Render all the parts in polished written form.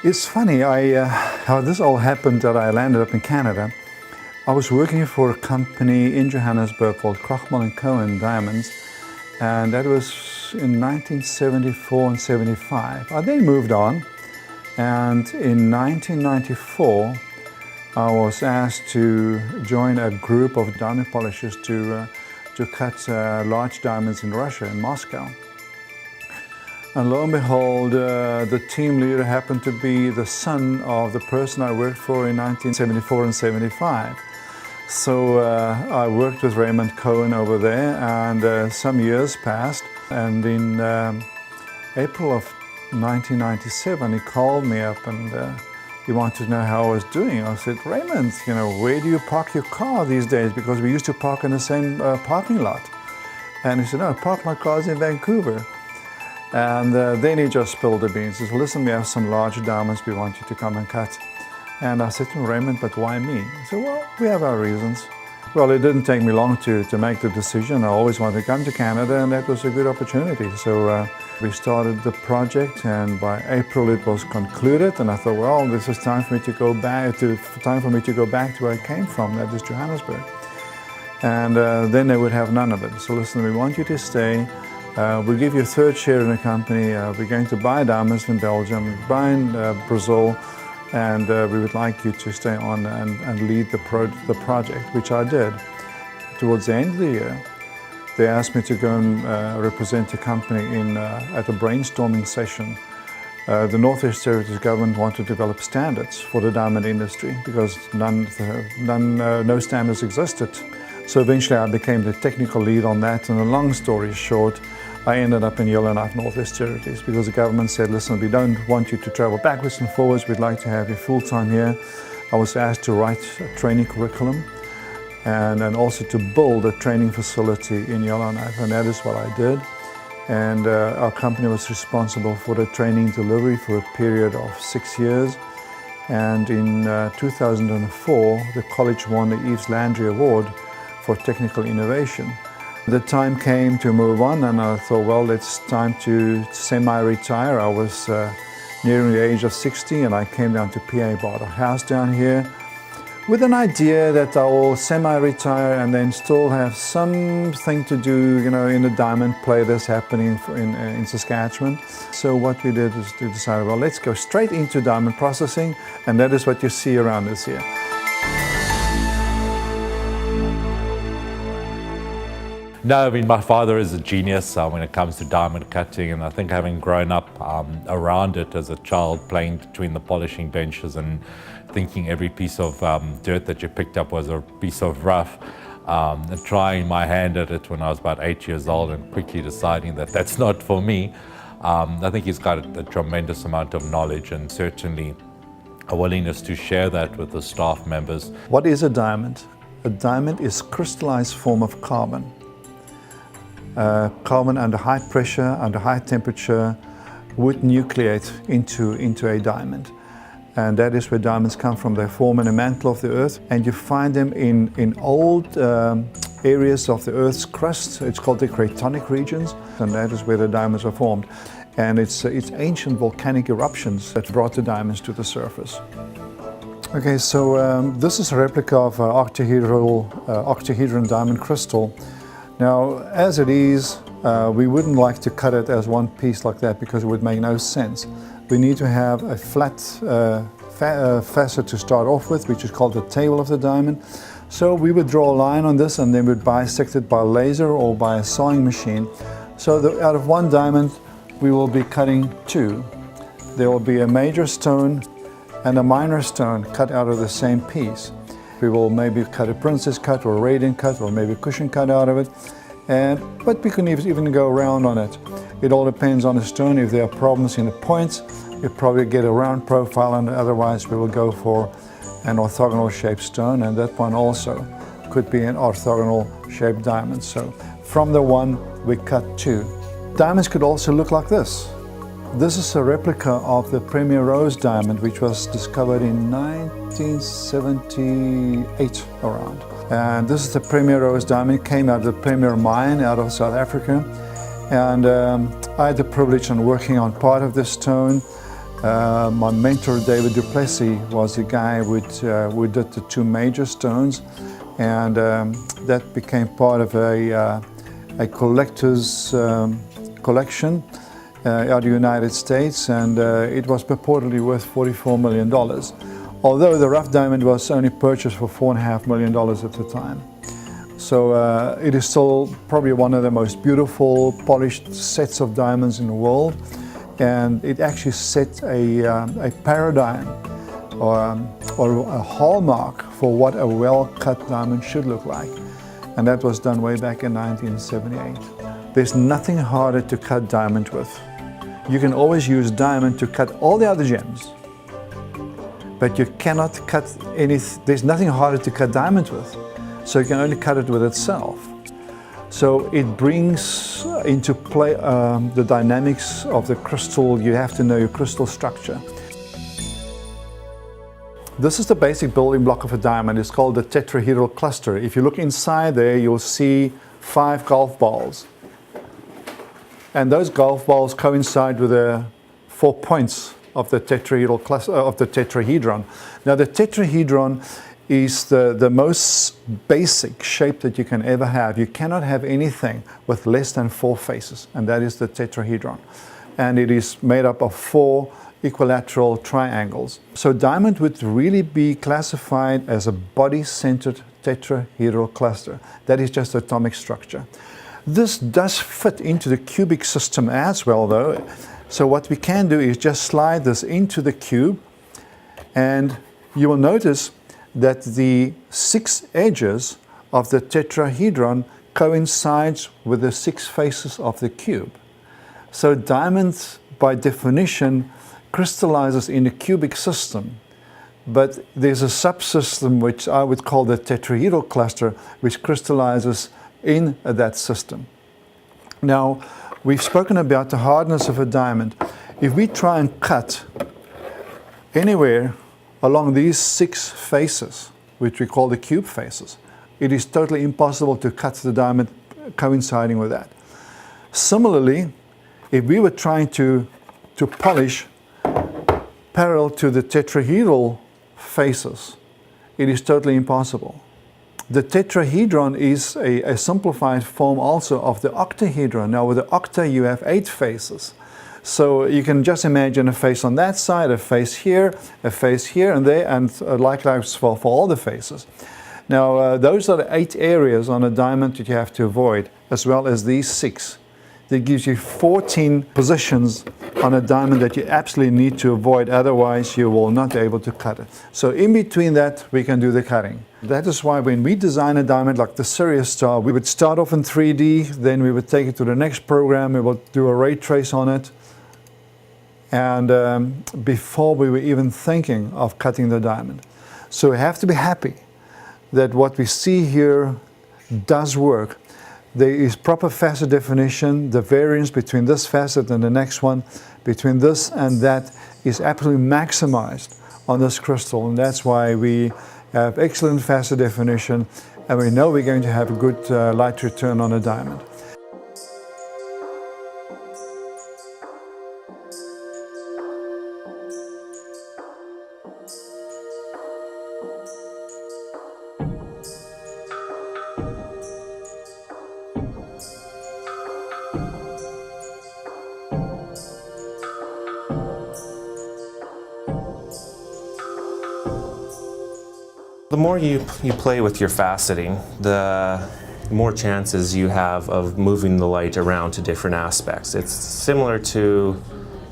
It's funny how this all happened that I landed up in Canada. I was working for a company in Johannesburg called Krochmal & Cohen Diamonds, and that was in 1974 and 75. I then moved on, and in 1994 I was asked to join a group of diamond polishers to cut large diamonds in Russia, in Moscow. And lo and behold, the team leader happened to be the son of the person I worked for in 1974 and 75. So I worked with Raymond Cohen over there, and some years passed. And in April of 1997, he called me up and he wanted to know how I was doing. I said, Raymond, you know, where do you park your car these days? Because we used to park in the same parking lot. And he said, no, I park my cars in Vancouver. And then he just spilled the beans. He said, listen, we have some large diamonds we want you to come and cut. And I said to him, Raymond, but why me? He said, well, we have our reasons. Well, it didn't take me long to make the decision. I always wanted to come to Canada, and that was a good opportunity. So we started the project, and by April it was concluded. And I thought, well, this is time for me to go back to where I came from, that is Johannesburg. And then they would have none of it. So listen, we want you to stay. We'll give you a third share in the company. We're going to buy diamonds in Belgium, buy in Brazil, and we would like you to stay on and lead the project, which I did. Towards the end of the year, they asked me to go and represent the company at a brainstorming session. The Northwest Territories government wanted to develop standards for the diamond industry because no standards existed. So eventually I became the technical lead on that, and a long story short, I ended up in Yellowknife, Northwest Territories, because the government said, listen, we don't want you to travel backwards and forwards, we'd like to have you full-time here. I was asked to write a training curriculum and also to build a training facility in Yellowknife, and that is what I did. And our company was responsible for the training delivery for a period of 6 years. And in 2004, the college won the Yves Landry Award for technical innovation. The time came to move on, and I thought, well, it's time to semi-retire. I was nearing the age of 60, and I came down to PA, bought a house down here with an idea that I will semi-retire and then still have something to do, you know, in the diamond play that's happening in Saskatchewan. So what we did is to decide, well, let's go straight into diamond processing, and that is what you see around us here. No, I mean, my father is a genius when it comes to diamond cutting, and I think having grown up around it as a child, playing between the polishing benches and thinking every piece of dirt that you picked up was a piece of rough, and trying my hand at it when I was about 8 years old and quickly deciding that that's not for me, I think he's got a tremendous amount of knowledge and certainly a willingness to share that with the staff members. What is a diamond? A diamond is a crystallized form of carbon. Carbon under high pressure, under high temperature, would nucleate into a diamond. And that is where diamonds come from. They form in the mantle of the earth, and you find them in old areas of the earth's crust. It's called the cratonic regions, and that is where the diamonds are formed. And it's ancient volcanic eruptions that brought the diamonds to the surface. Okay, so this is a replica of an octahedron diamond crystal. Now, as it is, we wouldn't like to cut it as one piece like that because it would make no sense. We need to have a flat facet to start off with, which is called the tail of the diamond. So we would draw a line on this, and then we'd bisect it by laser or by a sawing machine. So out of one diamond, we will be cutting two. There will be a major stone and a minor stone cut out of the same piece. We will maybe cut a princess cut or a radiant cut or maybe a cushion cut out of it. But we can even go around on it. It all depends on the stone. If there are problems in the points, you'll probably get a round profile, and otherwise we will go for an orthogonal shaped stone, and that one also could be an orthogonal shaped diamond. So from the one, we cut two. Diamonds could also look like this. This is a replica of the Premier Rose diamond, which was discovered in 1978 around. And this is the Premier Rose diamond. It came out of the Premier mine out of South Africa. And I had the privilege of working on part of this stone. My mentor, David Duplessis, was the guy who did the two major stones, and that became part of a collector's collection out of the United States, and it was purportedly worth $44 million, although the rough diamond was only purchased for $4.5 million at the time. So it is still probably one of the most beautiful polished sets of diamonds in the world, and it actually set a paradigm or a hallmark for what a well-cut diamond should look like, and that was done way back in 1978. There's nothing harder to cut diamond with. You can always use diamond to cut all the other gems, but you cannot cut there's nothing harder to cut diamond with, so you can only cut it with itself. So it brings into play the dynamics of the crystal. You have to know your crystal structure. This is the basic building block of a diamond. It's called the tetrahedral cluster. If you look inside there, you'll see 5 golf balls. And those golf balls coincide with the 4 points of the tetrahedral cluster, of the tetrahedron. Now the tetrahedron is the most basic shape that you can ever have. You cannot have anything with less than 4 faces, and that is the tetrahedron. And it is made up of 4 equilateral triangles. So diamond would really be classified as a body-centered tetrahedral cluster. That is just atomic structure. This does fit into the cubic system as well, though. So what we can do is just slide this into the cube, and you will notice that the 6 edges of the tetrahedron coincides with the 6 faces of the cube. So diamond, by definition, crystallizes in the cubic system, but there's a subsystem which I would call the tetrahedral cluster, which crystallizes in that system. Now, we've spoken about the hardness of a diamond. If we try and cut anywhere along these 6 faces, which we call the cube faces, it is totally impossible to cut the diamond coinciding with that. Similarly, if we were trying to polish parallel to the tetrahedral faces, it is totally impossible. The tetrahedron is a simplified form also of the octahedron. Now with the octa you have 8 faces. So you can just imagine a face on that side, a face here and there, and likewise for all the faces. Now those are the 8 areas on a diamond that you have to avoid, as well as these 6. That gives you 14 positions on a diamond that you absolutely need to avoid, otherwise you will not be able to cut it. So in between that, we can do the cutting. That is why when we design a diamond like the Sirius Star, we would start off in 3D, then we would take it to the next program, we would do a ray trace on it, and before we were even thinking of cutting the diamond. So we have to be happy that what we see here does work. There is proper facet definition. The variance between this facet and the next one, between this and that, is absolutely maximized on this crystal, and that's why we have excellent facet definition, and we know we're going to have a good light return on a diamond. The more you play with your faceting, the more chances you have of moving the light around to different aspects. It's similar to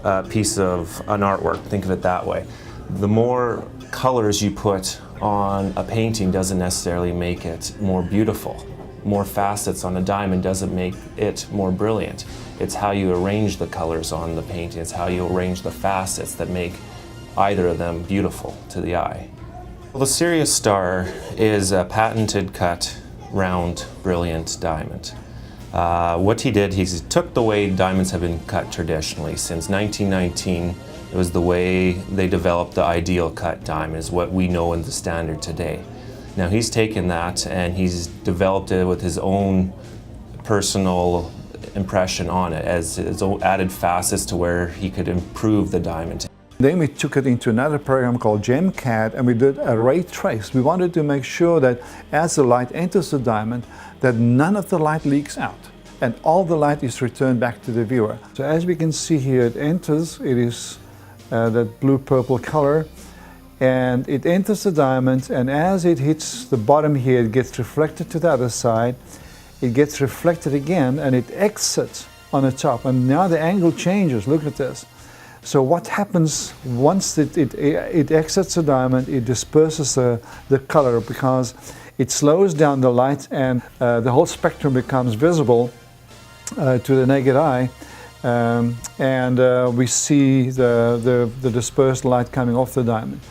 a piece of an artwork, think of it that way. The more colors you put on a painting doesn't necessarily make it more beautiful. More facets on a diamond doesn't make it more brilliant. It's how you arrange the colors on the painting, it's how you arrange the facets that make either of them beautiful to the eye. Well, the Sirius Star is a patented cut, round, brilliant diamond. What he did, he took the way diamonds have been cut traditionally. Since 1919, it was the way they developed the ideal cut diamond, is what we know in the standard today. Now he's taken that and he's developed it with his own personal impression on it, as his own added facets to where he could improve the diamond. Then we took it into another program called GemCAD and we did a ray trace. We wanted to make sure that as the light enters the diamond, that none of the light leaks out and all the light is returned back to the viewer. So as we can see here, it enters, it is that blue-purple color, and it enters the diamond, and as it hits the bottom here, it gets reflected to the other side, it gets reflected again, and it exits on the top. And now the angle changes, look at this. So what happens once it exits the diamond, it disperses the color because it slows down the light and the whole spectrum becomes visible to the naked eye. We see the dispersed light coming off the diamond.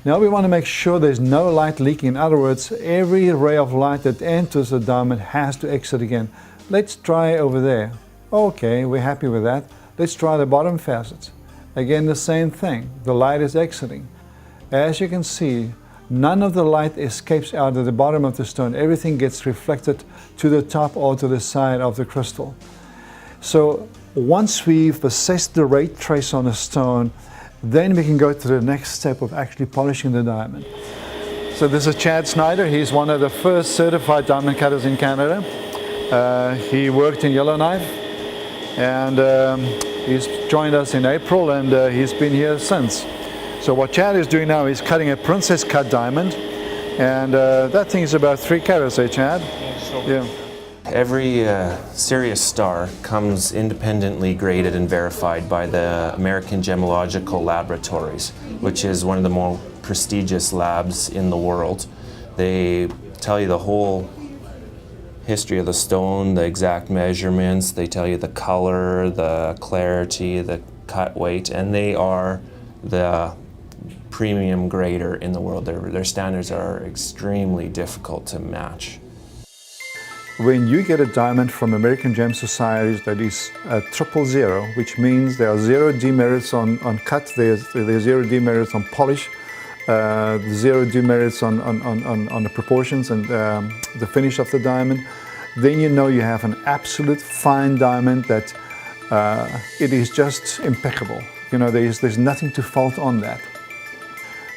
Now we want to make sure there's no light leaking. In other words, every ray of light that enters the diamond has to exit again. Let's try over there. Okay, we're happy with that. Let's try the bottom facets. Again, the same thing. The light is exiting. As you can see, none of the light escapes out of the bottom of the stone. Everything gets reflected to the top or to the side of the crystal. So once we've assessed the ray trace on a stone, then we can go to the next step of actually polishing the diamond. So this is Chad Schneider. He's one of the first certified diamond cutters in Canada. He worked in Yellowknife and he's joined us in April and he's been here since. So what Chad is doing now is cutting a princess cut diamond, and that thing is about 3 carats, eh, Chad? Yeah. Every Sirius star comes independently graded and verified by the American Gemological Laboratories, which is one of the more prestigious labs in the world. They tell you the whole history of the stone, the exact measurements, they tell you the color, the clarity, the cut weight, and they are the premium grader in the world. Their standards are extremely difficult to match. When you get a diamond from American Gem Societies that is 000, which means there are 0 demerits on cut, there's 0 demerits on polish, 0 demerits on the proportions and the finish of the diamond, then you know you have an absolute fine diamond that it is just impeccable. You know, there's nothing to fault on that.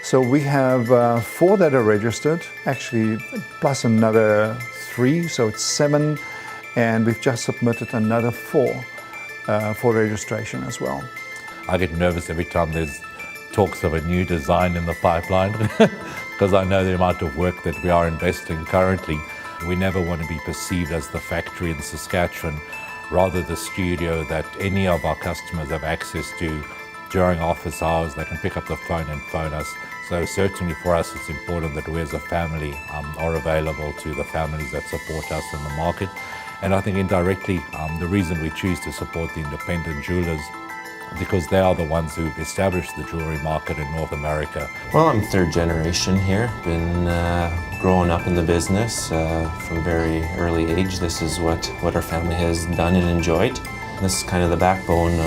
So we have 4 that are registered, actually plus another 3, so it's 7, and we've just submitted another 4 for registration as well. I get nervous every time there's talks of a new design in the pipeline because I know the amount of work that we are investing currently. We never want to be perceived as the factory in Saskatchewan, rather the studio that any of our customers have access to during office hours. They can pick up the phone and phone us. So certainly for us it's important that we as a family are available to the families that support us in the market. And I think indirectly the reason we choose to support the independent jewelers because they are the ones who've established the jewelry market in North America. Well, I'm 3rd generation here. Been growing up in the business from a very early age. This is what our family has done and enjoyed. This is kind of the backbone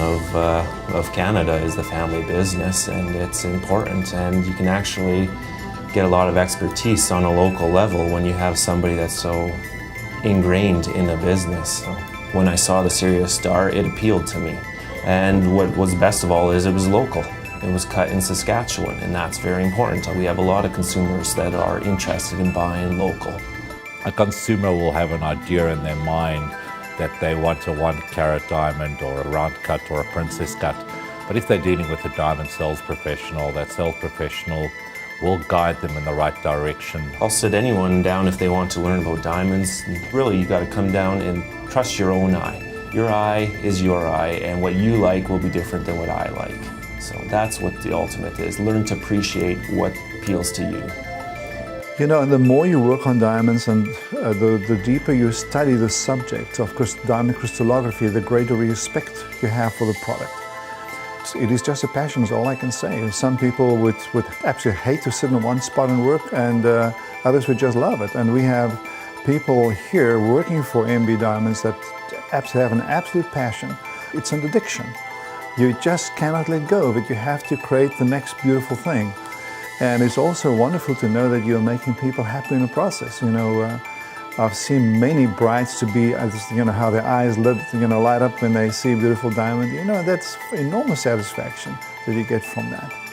of Canada, is the family business, and it's important, and you can actually get a lot of expertise on a local level when you have somebody that's so ingrained in the business. So when I saw the Sirius star, it appealed to me. And what was best of all is it was local. It was cut in Saskatchewan, and that's very important. We have a lot of consumers that are interested in buying local. A consumer will have an idea in their mind that they want a 1-carat diamond or a round cut or a princess cut. But if they're dealing with a diamond sales professional, that sales professional will guide them in the right direction. I'll sit anyone down if they want to learn about diamonds. Really, you got to come down and trust your own eye. Your eye is your eye, and what you like will be different than what I like. So that's what the ultimate is. Learn to appreciate what appeals to you. You know, the more you work on diamonds and the deeper you study the subject of diamond crystallography, the greater respect you have for the product. It is just a passion, is all I can say. Some people would absolutely hate to sit in one spot and work, and others would just love it. And we have people here working for Embee Diamonds that have an absolute passion. It's an addiction. You just cannot let go, but you have to create the next beautiful thing. And it's also wonderful to know that you're making people happy in the process. You know, I've seen many brides to be, you know, how their eyes light up when they see a beautiful diamond. You know, that's enormous satisfaction. that you get from that.